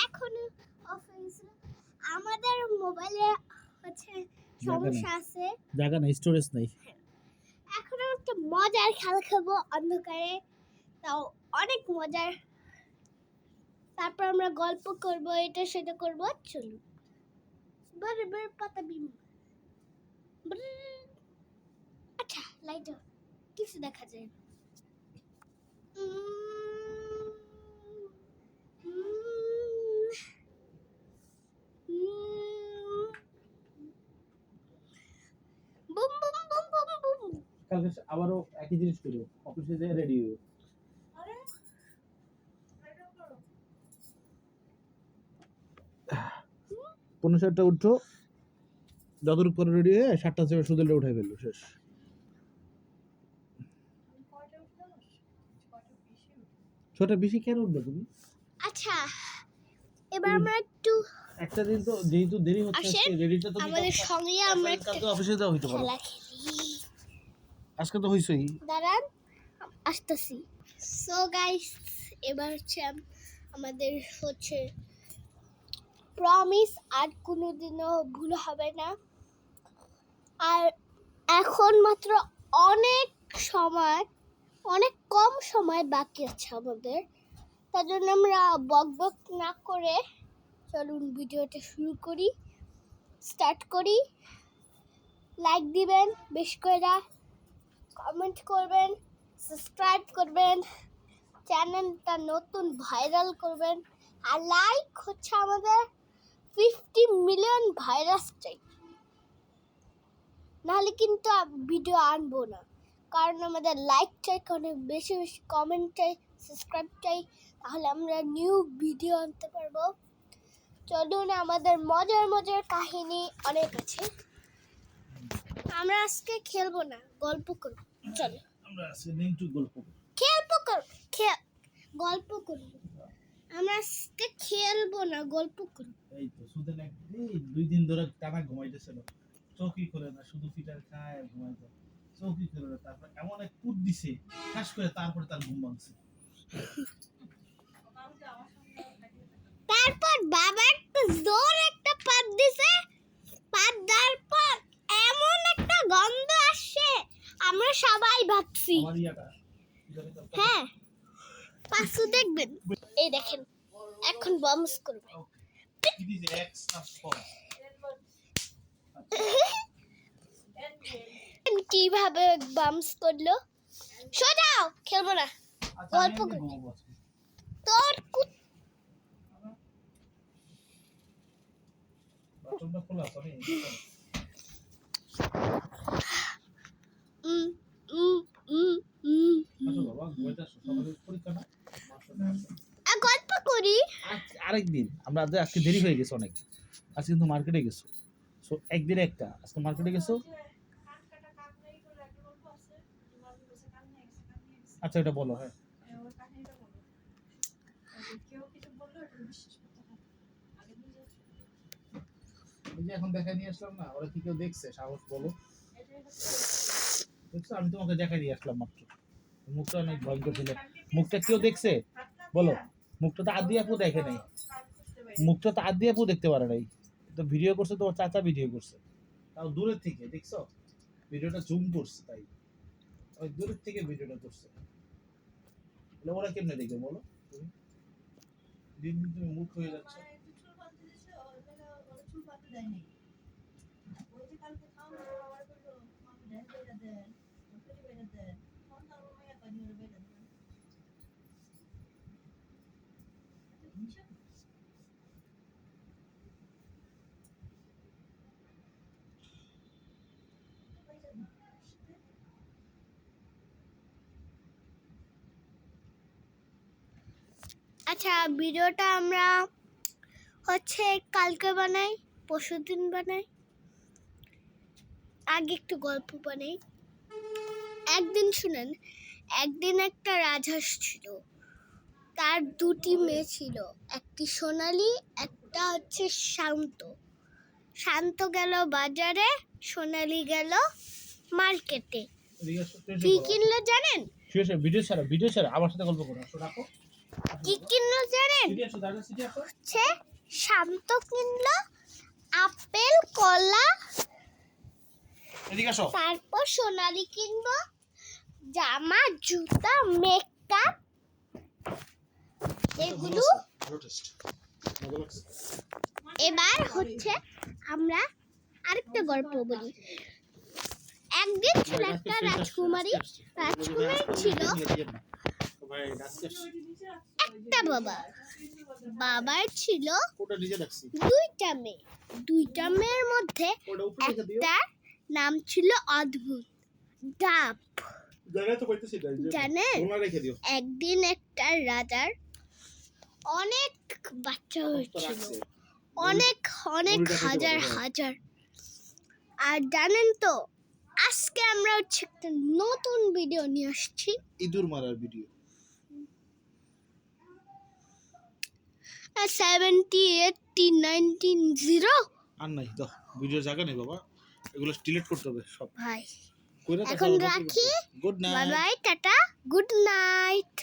এখনো অফ হয়েছিল। আমাদের মোবাইলে হচ্ছে সমস্যা আছে, জায়গা নাই, স্টোরেজ নাই। এখন একটা মজার খেলা খেলবো অন্ধকারে, তাও অনেক মজার। তারপর আমরা গল্প করব, এটা সেটা করব। চলুন। বার বার পাতা বিম। আচ্ছা লাইট কিছু দেখা যায়। Boom boom boom boom boom. কালকে আবারও একই জিনিস করবো, অফিসে যেয়ে রেডি হয়ে। পনেরো সাতটা উঠো, যতটুকু পরে রেডি হয়ে 7টা থেকে সুদলটা উঠাই ফেললো, শেষ। ছটা বেশি কেন উঠবে তুমি? আচ্ছা এবার আমরা একটু একটা দিন তো যেহেতু দেরি হচ্ছে, আজকে রেডিটা তো আমাদের সঙ্গে আমরা কালকে অফিসে যাওয়া হইতে পারে। খেলা খেলি। আজকে তো হইছই। দাঁড়ান আসতেছি। সো গাইস এবার হচ্ছে আমাদের হচ্ছে প্রমিস আর কোনোদিনও ভুল হবে না। আর এখন মাত্র অনেক সময়, অনেক কম সময় বাকি আছে আমাদের। তার জন্য আমরা বকবক না করে চলুন ভিডিওটা শুরু করি, স্টার্ট করি। লাইক দিবেন বেশি করে, কমেন্ট করবেন, সাবস্ক্রাইব করবেন, চ্যানেলটা নতুন ভাইরাল করবেন। আর লাইক হচ্ছে আমাদের 50 মিলিয়ন ভাইরাস চাই, নাহলে কিন্তু ভিডিও আনবো না। কারণ আমাদের লাইক চাই, অনেক বেশি বেশি কমেন্ট চাই, সাবস্ক্রাইব চাই, তাহলে আমরা নিউ ভিডিও আনতে পারবো। চলুন, আমাদের মজার মজার কাহিনী অনেক আছে। আমরা আজকে খেলবো না, গল্প করবো। চলো আমরা আজকে নেই তো গল্প খেলবো, গল্প করবো। আমরা আজকে খেলবো না, গল্প করবো। এই তো সুদেন এই 2 দিন ধরে টানা ঘুমাইতেছিল, চৌকি করে না, শুধু ফিটার খায় আর ঘুমাইতো, চৌকি করে না। তারপর এমন এক কুট দিছে খাস করে, তারপরে তার ঘুম ভাঙছে। তারপর বাবা একটা জোর একটা পাত দিছে, পাত দেওয়ার পর এমন একটা গন্ধ আসছে, আমরা সবাই ভাবছি আমার ইয়াটা হ্যাঁ পাশে দেখবেন। এই দেখেন এখন বমস করবে। কি দিছে এক্স ট্রান্সফর্ম। কিভাবে বামস করলো? সোজাও খেলবো না, গল্প করবো। তোর বাথরুমটা খোলা সরি। আসো বাবা, ঘুমাইতে আসো, সকালে পরীক্ষা না। গল্প করি। আরেকদিন আমরা আজকে দেরি হয়ে গেছে অনেক, আজকে কিন্তু মার্কেটে গেছো। সো একদিন একটা, আজকে মার্কেটে গেছো। আচ্ছা এটা বলো। হ্যাঁ এই যে এখন দেখা নিয়ে আসলাম না, ওরা কি কেউ দেখছে? সাহস বলো, দেখছো? আমি তোমাকে দেখাই দিয়ে আসলাম মাত্র। মুখটা অনেক ভয়ঙ্কর ছিল। মুখটা কেউ দেখছে বলো? মুখটা তো আদি আপু দেখে নাই, মুখটা তো আদি আপু দেখতে পারে নাই। তো ভিডিও করছে তোমার চাচা, ভিডিও করছে তাও দূরের থেকে, দেখছো? ভিডিওটা জুম করছে, তাই ওই দূরের থেকে ভিডিওটা করছে। ওরা কেমনে দেখবে বলো? তুমি দিন দিন তুমি মুখ হয়ে যাচ্ছ। আচ্ছা ভিডিওটা আমরা হচ্ছে কালকে বানাই, পরশুদিন বানাই, আগে একটু গল্প বানাই। একদিন শুনেন, একদিন একটা রাজহাঁস ছিল, তার 2টি মেয়ে ছিল, একটি সোনালী, একটা হচ্ছে শান্ত। শান্ত গেল বাজারে, সোনালী গেল মার্কেটে। কি কিনলো জানেন? ভিডিও ছাড়া আমার সাথে গল্প করো। আসো, রাখো। কি কিনলো জানেন? সিটি আসো দাদা সিটি আসো হচ্ছে শান্ত কিনলো আপেল কলা, এদিকে আসো তারপর সোনালি কিনবো জামা জুতা মেকআপ এগুলো। ভালো টেস্ট মজা লাগছে এবার হচ্ছে আমরা আরেকটা গল্প বলি। একদিন ছিল একটা রাজকুমারী ছিল ভাই ডাকছে একটা বাবা। বাবার ছিল ওটা নিচে রাখছি দুইটা মেয়ের মধ্যে ওটা উপরে রেখে দিও একটা নাম ছিল অদ্ভুত ডাব। জায়গা তো পাইতেছি না জানেন ওনা রেখে দিও একদিন একটা রাজার অনেক বাচ্চা তো হয়েছিল, রাখছে অনেক অনেক মুড়িটা খেতে হাজার পারবে, হ্যাঁ। হাজার। আর জানেন তো আজকে আমরা হচ্ছে একটা নতুন ভিডিও নিয়ে আসছি। ইঁদুর মারার ভিডিও 70 80 19 0 আর নাই দাও ভিডিও জায়গা নেই বাবা এগুলো ডিলিট করতে হবে সব ভাই কইরা এখন রাখি। Good bye night bye tata good night.